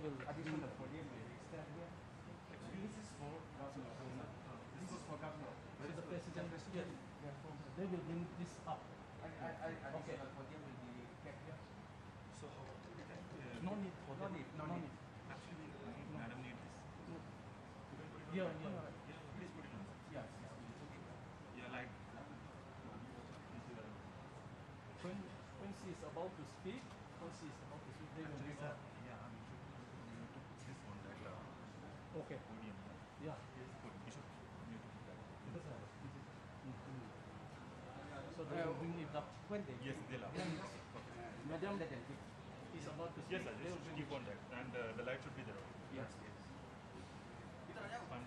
will additional podium will stand here. Actually, this is for governor. This is for governor. So the president, President, they will bring this up. additional podium will be kept here. So how No need for No need, no need. Actually, madam need this. Yeah. Please put it on. Yes. Yeah, like. When she is about to speak, they will bring up. Yeah, we should need to put this on that Okay. podium. Yeah. We should need to put that. So they will bring it up. When they Yes, they'll have. Madam, let them keep. is about to speak. Yes, sir. They will Just bring keep on that, and the light should be there. Yes. Fine.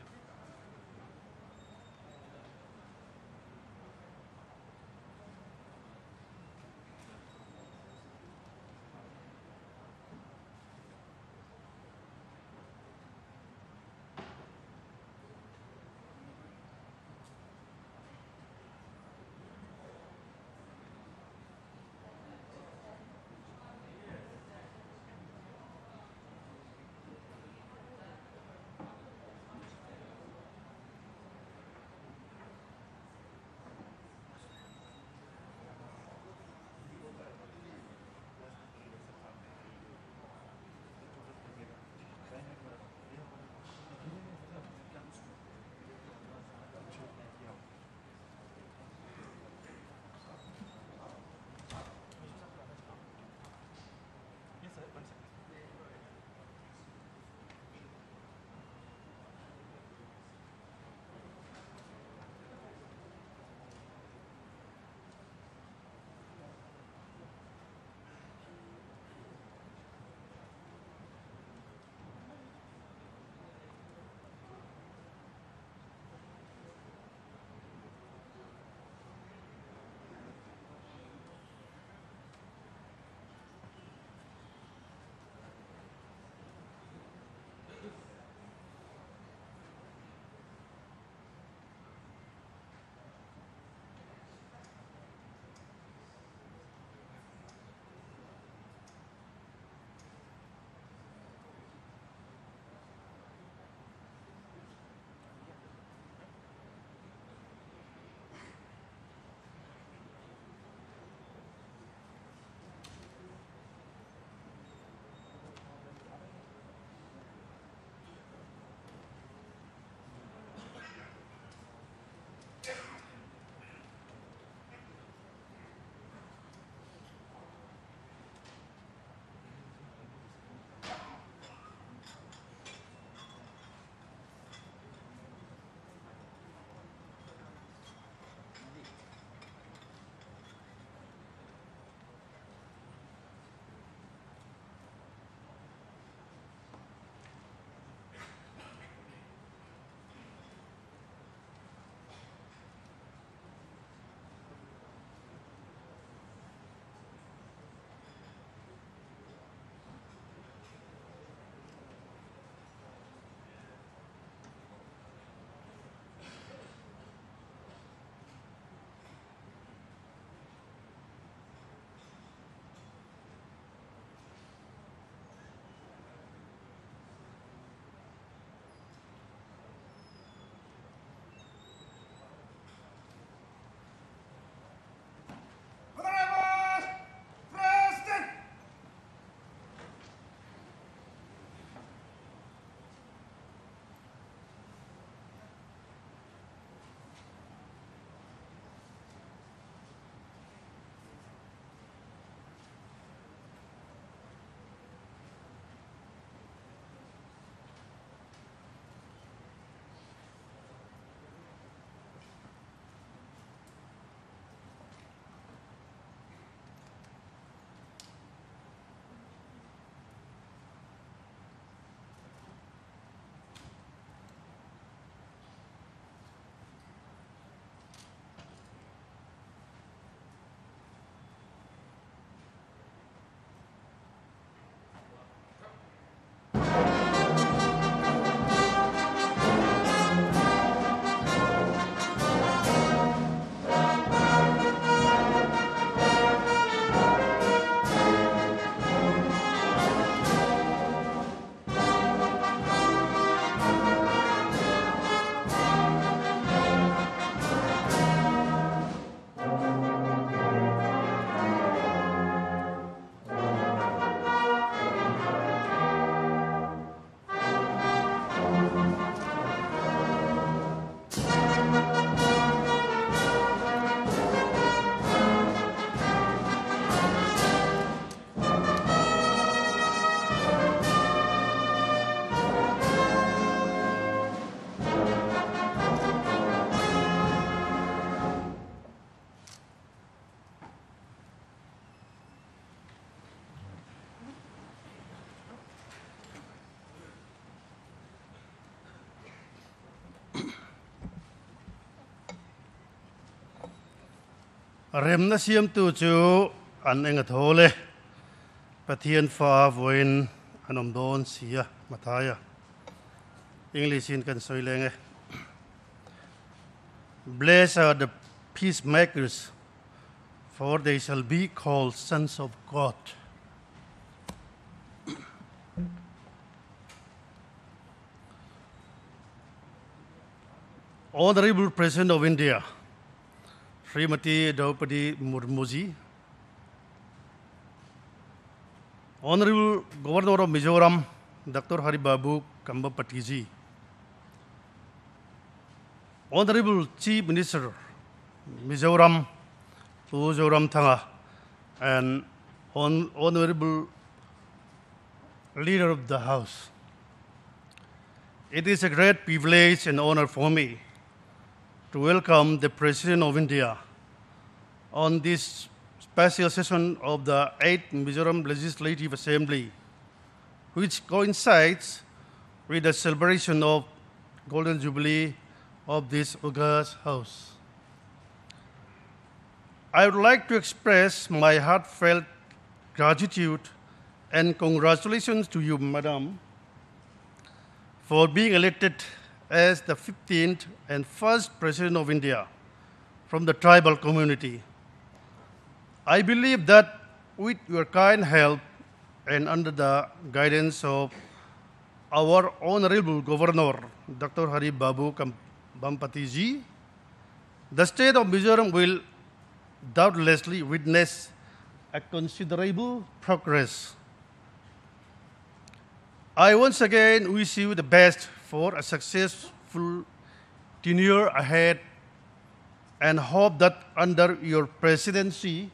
rem na siam tu chu an enga thole pathian fa voin anom don sia mataya English in kan soilenge. Blessed are the peacemakers, for they shall be called sons of God. Honorable President of India, Srimati Droupadi Murmu ji, Honorable Governor of Mizoram, Dr. Hari Babu Kambapati ji, Honorable Chief Minister, Mizoram, Mizoram Thanga, and Honorable Leader of the House. It is a great privilege and honor for me to welcome the President of India on this special session of the 8th Mizoram Legislative Assembly, which coincides with the celebration of Golden Jubilee of this august house. I would like to express my heartfelt gratitude and congratulations to you, Madam, for being elected as the 15th and first President of India from the tribal community. I believe that with your kind help and under the guidance of our Honorable Governor, Dr. Hari Babu Kambapati ji, the state of Mizoram will doubtlessly witness a considerable progress. I once again wish you the best for a successful tenure ahead and hope that under your presidency,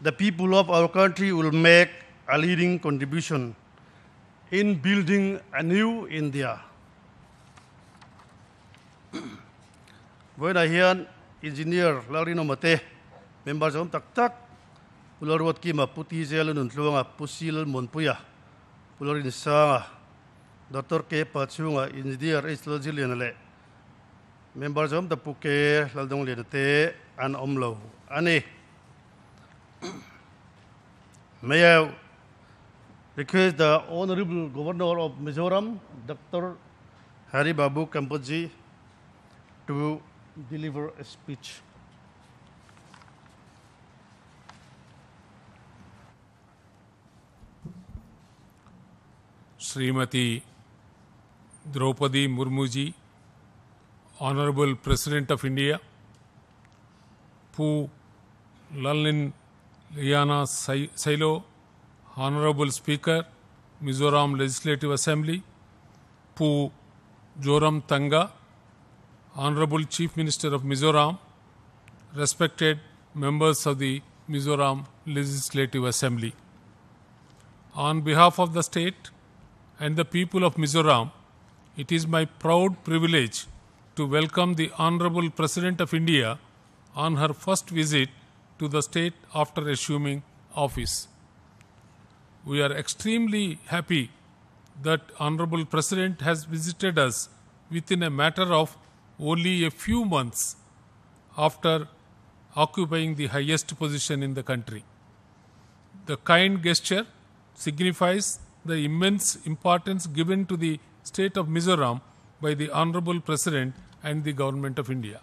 the people of our country will make a leading contribution in building a new India. When I hear Engineer Larino Mate, members of Tak, Pularwat Kima, Puti Zelun Luanga, Pusil Monpuya, Pularin Sanga, Dr. K. Pachunga, Engineer Isla Zilianale, members of the Puke, Ladong Lete, and Omlo. Ani, may I request the Honorable Governor of Mizoram, Dr. Hari Babu Kambapati, to deliver a speech. Srimati Droupadi Murmu ji, Honorable President of India, Pu Lalin Liana Sailo, Honorable Speaker, Mizoram Legislative Assembly, Pu Joram Tanga, Honorable Chief Minister of Mizoram, respected members of the Mizoram Legislative Assembly. On behalf of the state and the people of Mizoram, it is my proud privilege to welcome the Honorable President of India on her first visit to the state after assuming office. We are extremely happy that Honorable President has visited us within a matter of only a few months after occupying the highest position in the country. The kind gesture signifies the immense importance given to the state of Mizoram by the Honorable President and the Government of India.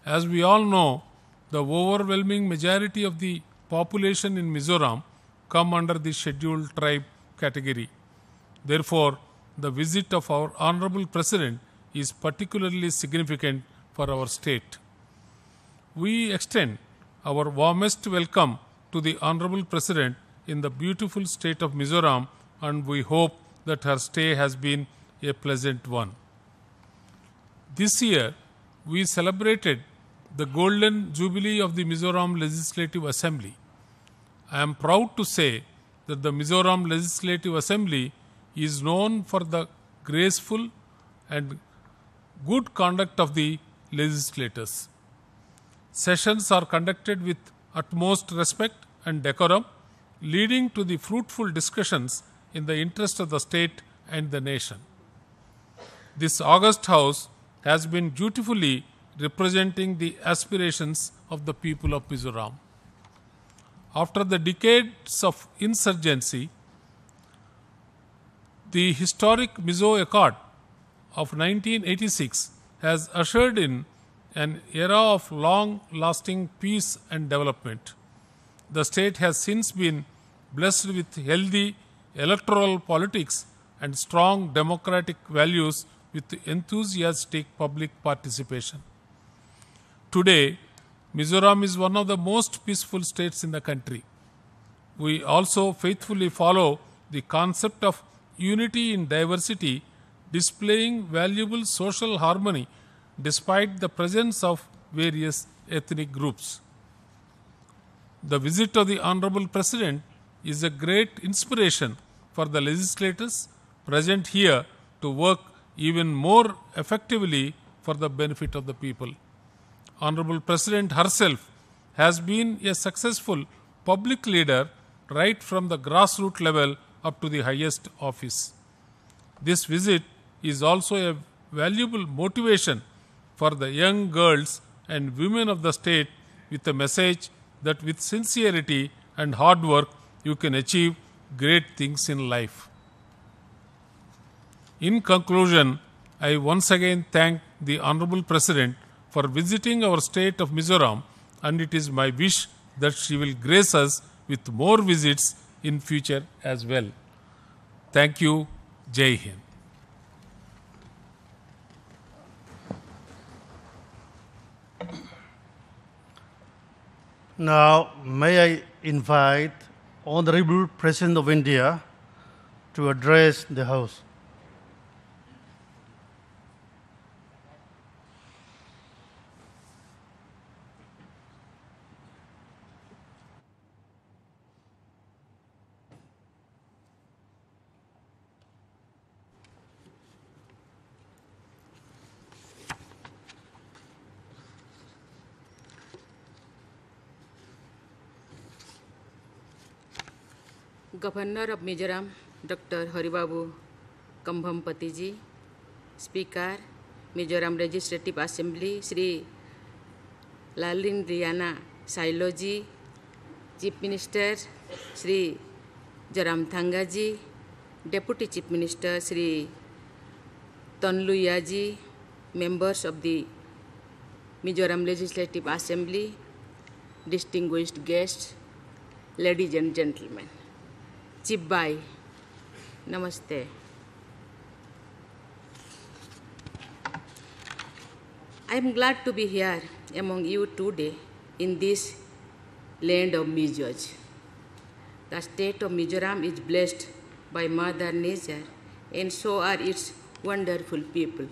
As we all know, the overwhelming majority of the population in Mizoram come under the scheduled tribe category. Therefore, the visit of our Honorable President is particularly significant for our state. We extend our warmest welcome to the Honorable President in the beautiful state of Mizoram, and we hope that her stay has been a pleasant one. This year, we celebrated the Golden Jubilee of the Mizoram Legislative Assembly. I am proud to say that the Mizoram Legislative Assembly is known for the graceful and good conduct of the legislators. Sessions are conducted with utmost respect and decorum, leading to the fruitful discussions in the interest of the state and the nation. This august house has been dutifully representing the aspirations of the people of Mizoram. After the decades of insurgency, the historic Mizo Accord of 1986 has ushered in an era of long-lasting peace and development. The state has since been blessed with healthy electoral politics and strong democratic values with enthusiastic public participation. Today, Mizoram is one of the most peaceful states in the country. We also faithfully follow the concept of unity in diversity, displaying valuable social harmony despite the presence of various ethnic groups. The visit of the Honorable President is a great inspiration for the legislators present here to work even more effectively for the benefit of the people. Honorable President herself has been a successful public leader right from the grassroots level up to the highest office. This visit is also a valuable motivation for the young girls and women of the state with a message that with sincerity and hard work you can achieve great things in life. In conclusion, I once again thank the Honorable President for visiting our state of Mizoram, and it is my wish that she will grace us with more visits in future as well. Thank you. Jai Hind. Now, may I invite Honorable President of India to address the House. Governor of Mizoram, Dr. Haribabu Kambhampati ji, Speaker, Mizoram Legislative Assembly, Sri Lalin Riana Sailo ji, Chief Minister, Sri Joram Thanga ji, Deputy Chief Minister, Sri Tonluya ji, members of the Mizoram Legislative Assembly, distinguished guests, ladies and gentlemen. Chief Bhai, Namaste. I am glad to be here among you today in this land of Mizoj. The state of Mizoram is blessed by Mother Nature, and so are its wonderful people.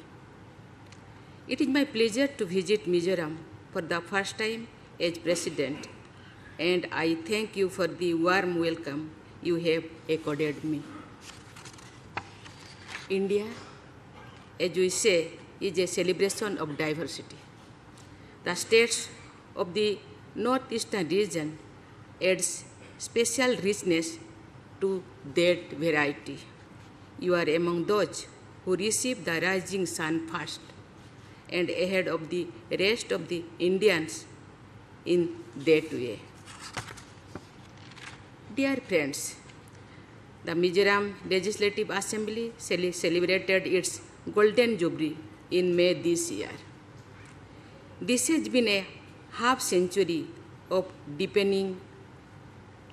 It is my pleasure to visit Mizoram for the first time as President, and I thank you for the warm welcome you have accorded me. India, as we say, is a celebration of diversity. The states of the northeastern region adds special richness to that variety. You are among those who receive the rising sun first and ahead of the rest of the Indians in that way. Dear friends, the Mizoram Legislative Assembly celebrated its Golden Jubilee in May this year. This has been a half century of deepening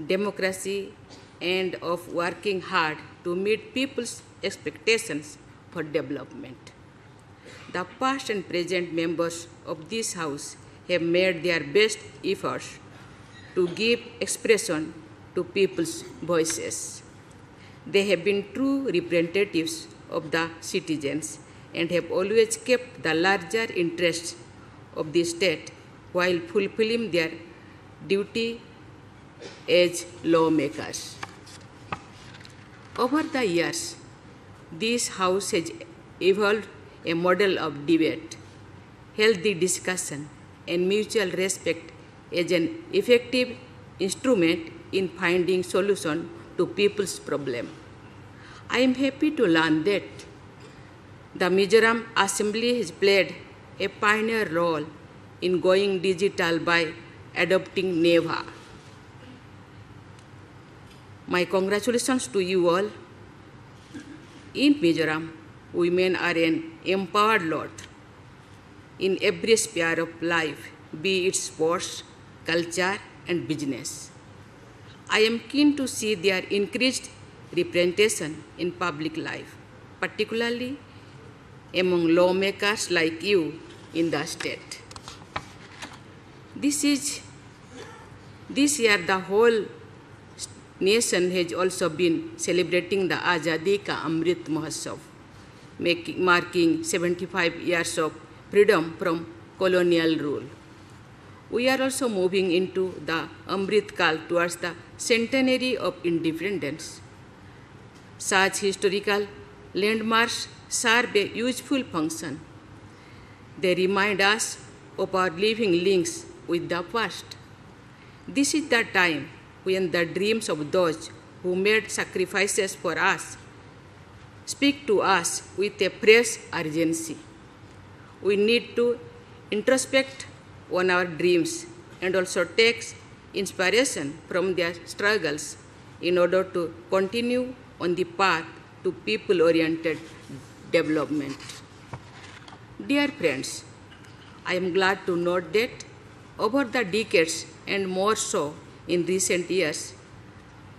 democracy and of working hard to meet people's expectations for development. The past and present members of this House have made their best efforts to give expression to people's voices. They have been true representatives of the citizens and have always kept the larger interests of the state while fulfilling their duty as lawmakers. Over the years, this House has evolved a model of debate, healthy discussion, and mutual respect as an effective instrument in finding solutions to people's problems. I am happy to learn that the Mizoram Assembly has played a pioneer role in going digital by adopting NEVA. My congratulations to you all. In Mizoram, women are an empowered lot in every sphere of life, be it sports, culture, and business. I am keen to see their increased representation in public life, particularly among lawmakers like you in the state. This year, the whole nation has also been celebrating the Azadi Ka Amrit Mahotsav, marking 75 years of freedom from colonial rule. We are also moving into the Amrit Kal towards the centenary of independence. Such historical landmarks serve a useful function. They remind us of our living links with the past. This is the time when the dreams of those who made sacrifices for us speak to us with a fresh urgency. We need to introspect on our dreams and also take inspiration from their struggles in order to continue on the path to people-oriented development. Dear friends, I am glad to note that over the decades and more so in recent years,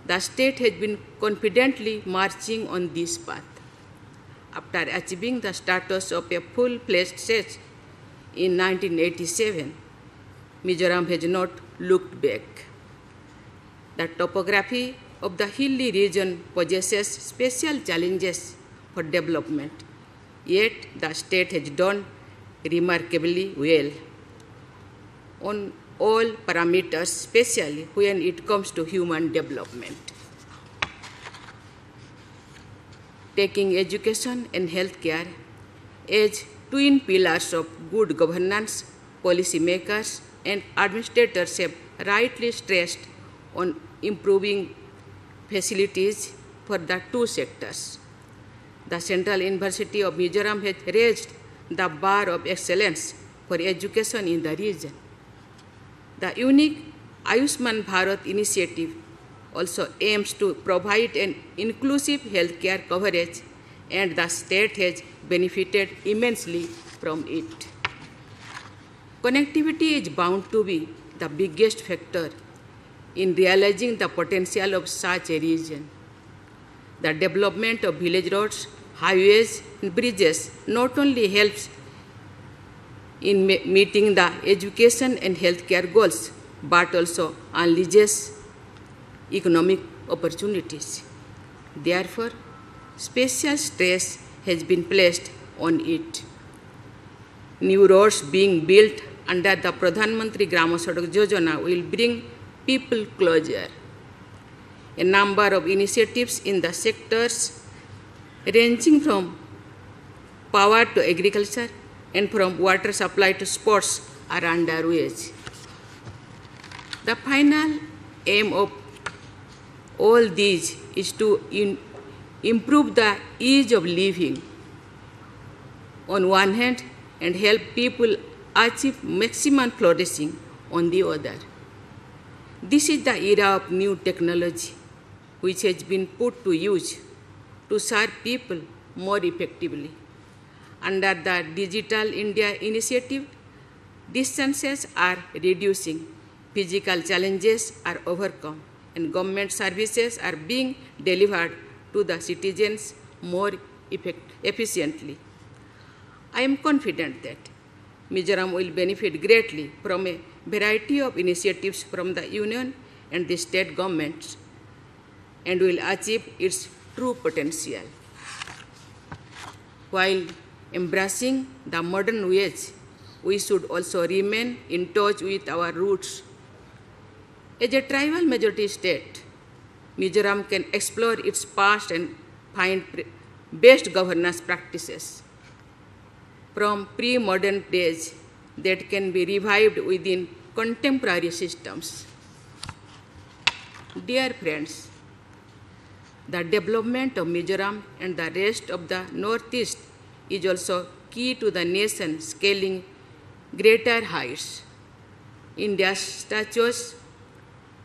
the state has been confidently marching on this path. After achieving the status of a full-fledged state in 1987, Mizoram has not looked back. The topography of the hilly region possesses special challenges for development, yet the state has done remarkably well on all parameters, especially when it comes to human development. Taking education and healthcare as twin pillars of good governance, policymakers and administrators have rightly stressed on improving facilities for the two sectors. The Central University of Mizoram has raised the bar of excellence for education in the region. The unique Ayushman Bharat initiative also aims to provide an inclusive healthcare coverage, and the state has benefited immensely from it. Connectivity is bound to be the biggest factor in realizing the potential of such a region. The development of village roads, highways, and bridges not only helps in meeting the education and healthcare goals, but also unleashes economic opportunities. Therefore, special stress has been placed on it. New roads being built under the Pradhan Mantri Grama Sadak Yojana will bring people closer. A number of initiatives in the sectors ranging from power to agriculture and from water supply to sports are underway. The final aim of all these is to improve the ease of living on one hand and help people achieve maximum flourishing on the other. This is the era of new technology which has been put to use to serve people more effectively. Under the Digital India initiative, distances are reducing, physical challenges are overcome, and government services are being delivered to the citizens more efficiently. I am confident that Mizoram will benefit greatly from a variety of initiatives from the Union and the state governments and will achieve its true potential. While embracing the modern ways, we should also remain in touch with our roots. As a tribal majority state, Mizoram can explore its past and find best governance practices from pre-modern days that can be revived within contemporary systems. Dear friends, the development of Mizoram and the rest of the Northeast is also key to the nation scaling greater heights. India's status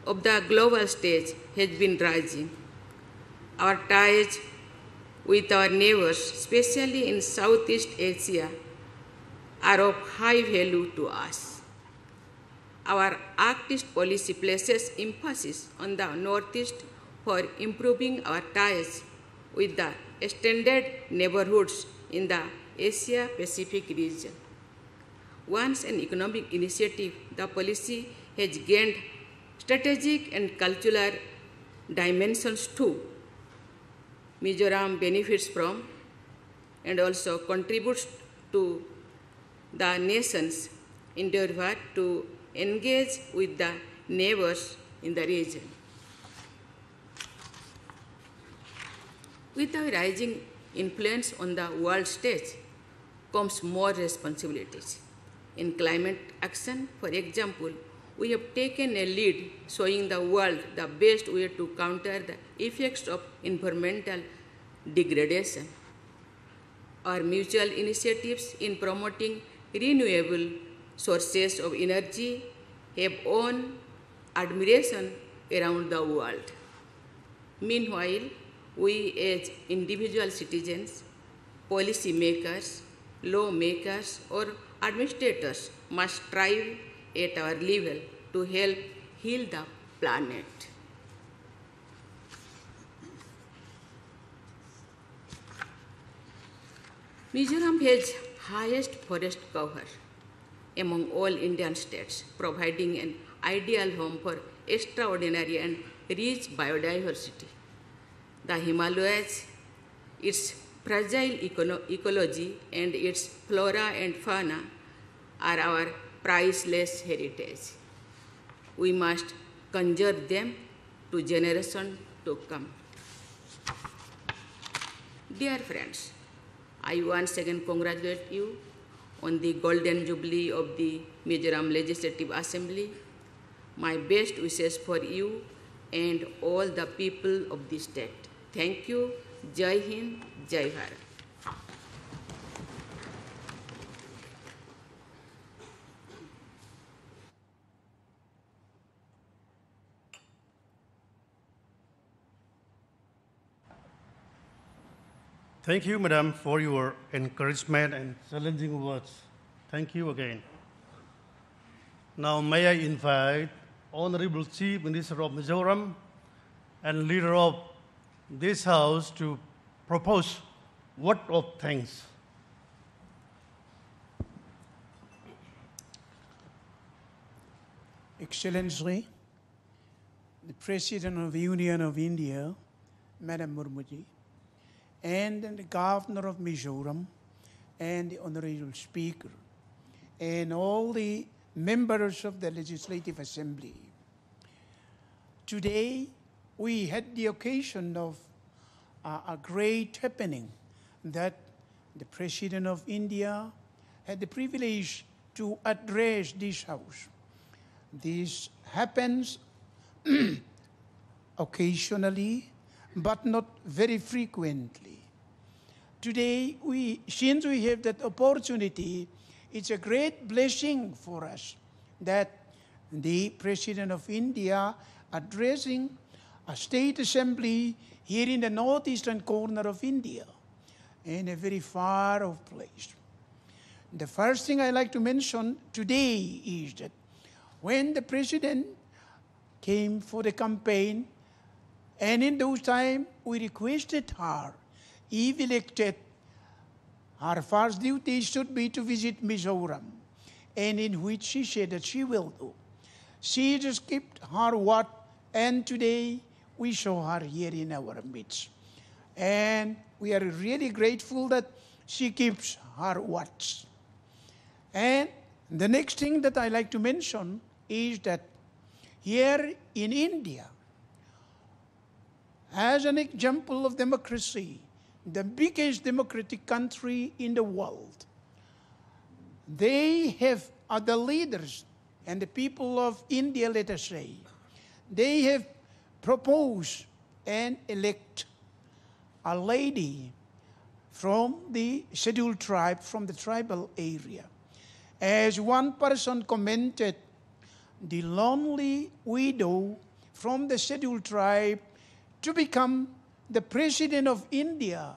of the global stage has been rising. Our ties with our neighbors, especially in Southeast Asia, are of high value to us. Our Arctic policy places emphasis on the Northeast for improving our ties with the extended neighborhoods in the Asia-Pacific region. Once an economic initiative, the policy has gained strategic and cultural dimensions too. Mizoram benefits from and also contributes to the nation's endeavor to engage with the neighbors in the region. With our rising influence on the world stage comes more responsibilities. In climate action, for example, we have taken a lead showing the world the best way to counter the effects of environmental degradation. Our mutual initiatives in promoting renewable sources of energy have won admiration around the world. Meanwhile, we as individual citizens, policy makers, lawmakers, or administrators must strive at our level to help heal the planet. Mizoram has highest forest cover among all Indian states, providing an ideal home for extraordinary and rich biodiversity. The Himalayas, its fragile ecology, and its flora and fauna are our priceless heritage. We must conserve them to generations to come. Dear friends, I once again congratulate you on the Golden Jubilee of the Mizoram Legislative Assembly. My best wishes for you and all the people of the state. Thank you. Jai Hind, Jai Bharat. Thank you, Madam, for your encouragement and challenging words. Thank you again. Now, may I invite Honorable Chief Minister of Mizoram and leader of this House to propose word of thanks. Excellency, the President of the Union of India, Madam Murmu, and the Governor of Mizoram, and the Honorable Speaker, and all the members of the Legislative Assembly. Today, we had the occasion of a great happening that the President of India had the privilege to address this House. This happens occasionally, but not very frequently. Today, since we have that opportunity, it's a great blessing for us that the President of India addressing a state assembly here in the northeastern corner of India, in a very far-off place. The first thing I like to mention today is that when the President came for the campaign, and in those times we requested her, if elected, her first duty should be to visit Mizoram, and in which she said that she will do. She just kept her word, and today we saw her here in our midst. And we are really grateful that she keeps her words. And the next thing that I like to mention is that here in India, as an example of democracy, the biggest democratic country in the world, they have other leaders, and the people of India, let us say, they have proposed and elect a lady from the scheduled tribe, from the tribal area. As one person commented, the lonely widow from the scheduled tribe to become the president of India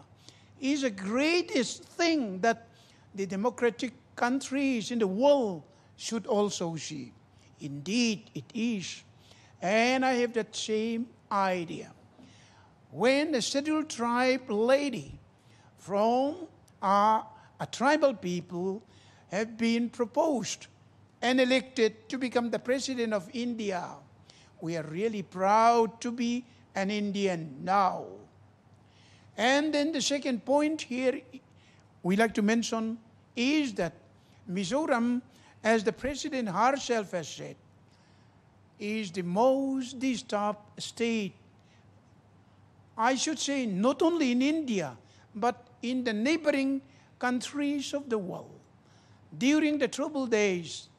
is the greatest thing that the democratic countries in the world should also see. Indeed, it is. And I have that same idea. When the scheduled tribe lady from a tribal people have been proposed and elected to become the president of India, we are really proud to be an Indian now. And then the second point here we like to mention is that Mizoram, as the president herself has said, is the most disturbed state, I should say, not only in India, but in the neighboring countries of the world. During the troubled days,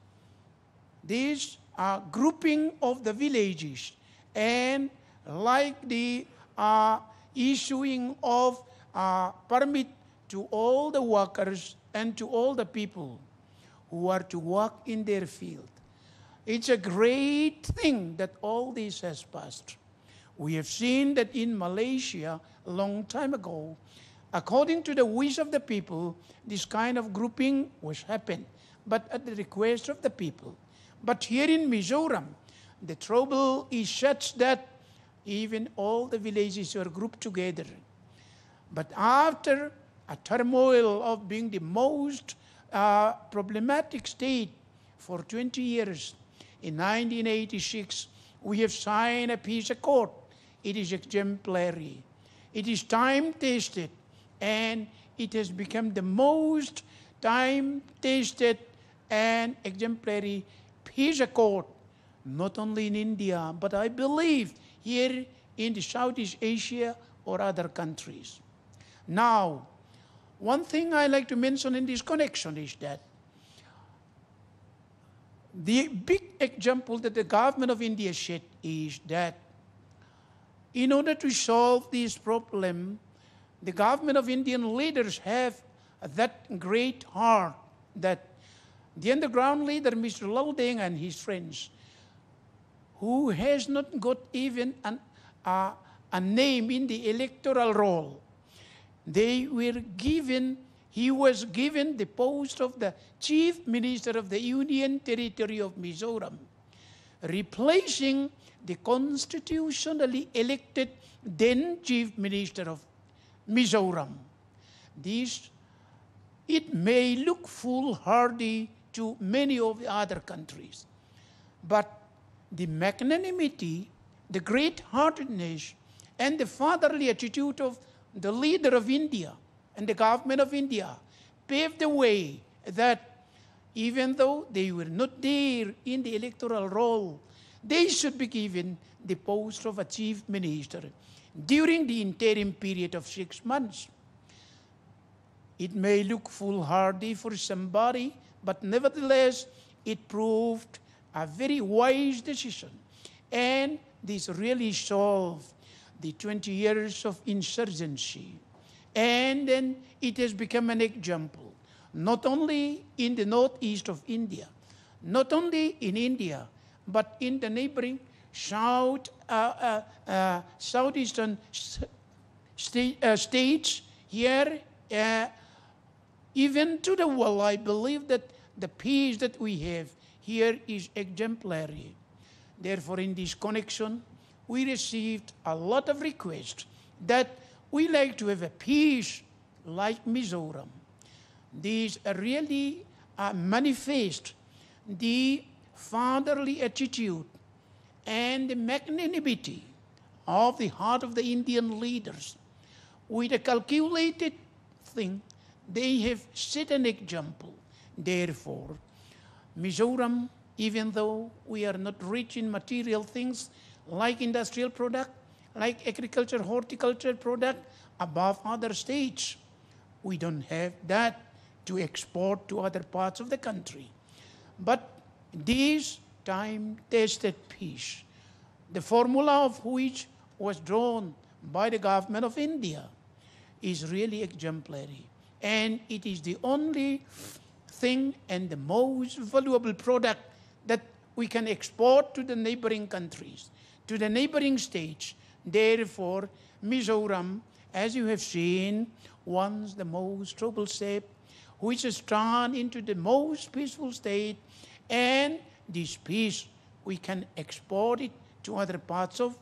this grouping of the villages and like the issuing of permit to all the workers and to all the people who are to work in their field. It's a great thing that all this has passed. We have seen that in Malaysia a long time ago, according to the wish of the people, this kind of grouping was happened, but at the request of the people. But here in Mizoram, the trouble is such that even all the villages were grouped together. But after a turmoil of being the most problematic state for 20 years, in 1986, we have signed a peace accord. It is exemplary. It is time-tested, and it has become the most time-tested and exemplary peace accord, not only in India, but I believe here in the Southeast Asia or other countries. Now, one thing I like to mention in this connection is that the big example that the government of India set is that in order to solve this problem, the government of Indian leaders have that great heart that the underground leader, Mr. Laldeng and his friends, who has not got even a name in the electoral roll, he was given the post of the Chief Minister of the Union Territory of Mizoram, replacing the constitutionally elected then Chief Minister of Mizoram. It may look foolhardy to many of the other countries, but the magnanimity, the great-heartedness, and the fatherly attitude of the leader of India and the government of India paved the way that even though they were not there in the electoral roll, they should be given the post of a chief minister during the interim period of 6 months. It may look foolhardy for somebody, but nevertheless, it proved a very wise decision. And this really solved the 20 years of insurgency. And then it has become an example, not only in the northeast of India, not only in India, but in the neighboring southeastern states here, even to the world. I believe that the peace that we have here is exemplary. Therefore, in this connection, we received a lot of requests that we like to have a peace like Mizoram. These really manifest the fatherly attitude and the magnanimity of the heart of the Indian leaders. With a calculated thing, they have set an example. Therefore, Mizoram, even though we are not rich in material things like industrial product, like agriculture, horticulture product, above other states, we don't have that to export to other parts of the country. But this time-tested peace, the formula of which was drawn by the government of India, is really exemplary. And it is the only thing and the most valuable product that we can export to the neighboring countries, to the neighboring states. Therefore, Mizoram, as you have seen, once the most troubled state, which has turned into the most peaceful state, and this peace, we can export it to other parts of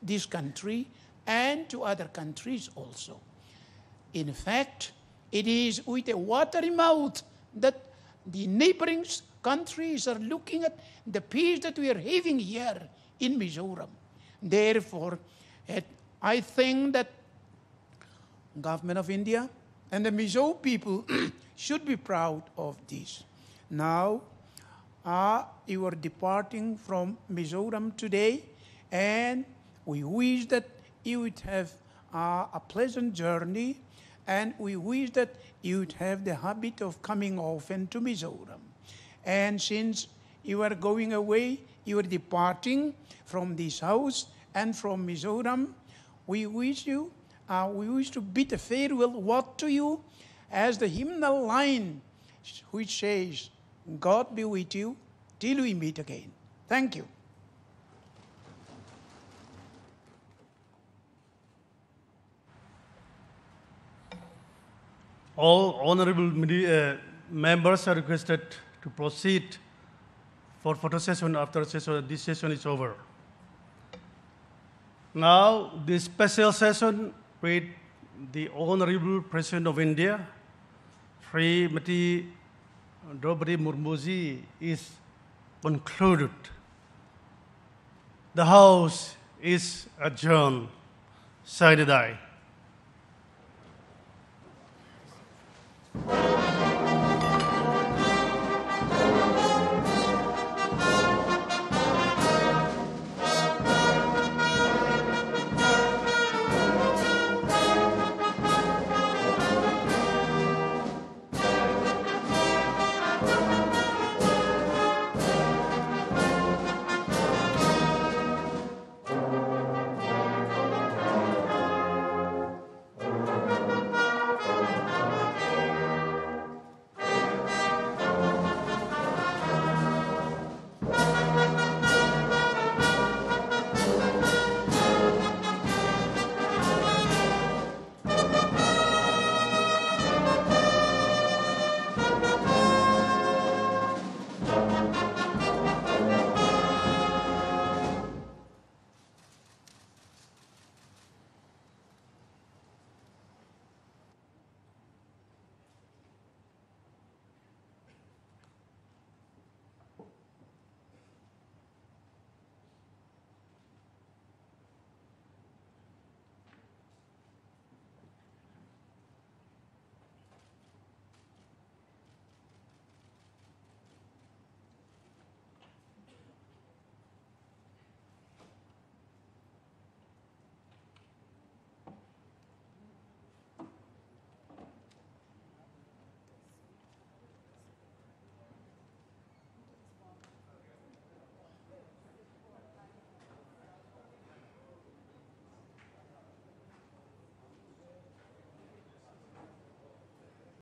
this country and to other countries also. In fact, it is with a watery mouth that the neighboring countries are looking at the peace that we are having here in Mizoram. Therefore, I think that government of India and the Mizo people should be proud of this. Now, you are departing from Mizoram today, and we wish that you would have a pleasant journey, and we wish that you would have the habit of coming often to Mizoram. And since you are going away, you are departing from this house and from Mizoram, we wish to bid a farewell word to you as the hymnal line which says, God be with you till we meet again. Thank you. All honorable members are requested to proceed for photo session after this session is over. Now, this special session with the Honorable President of India, Srimati Droupadi Murmu is concluded. The House is adjourned. Sine die.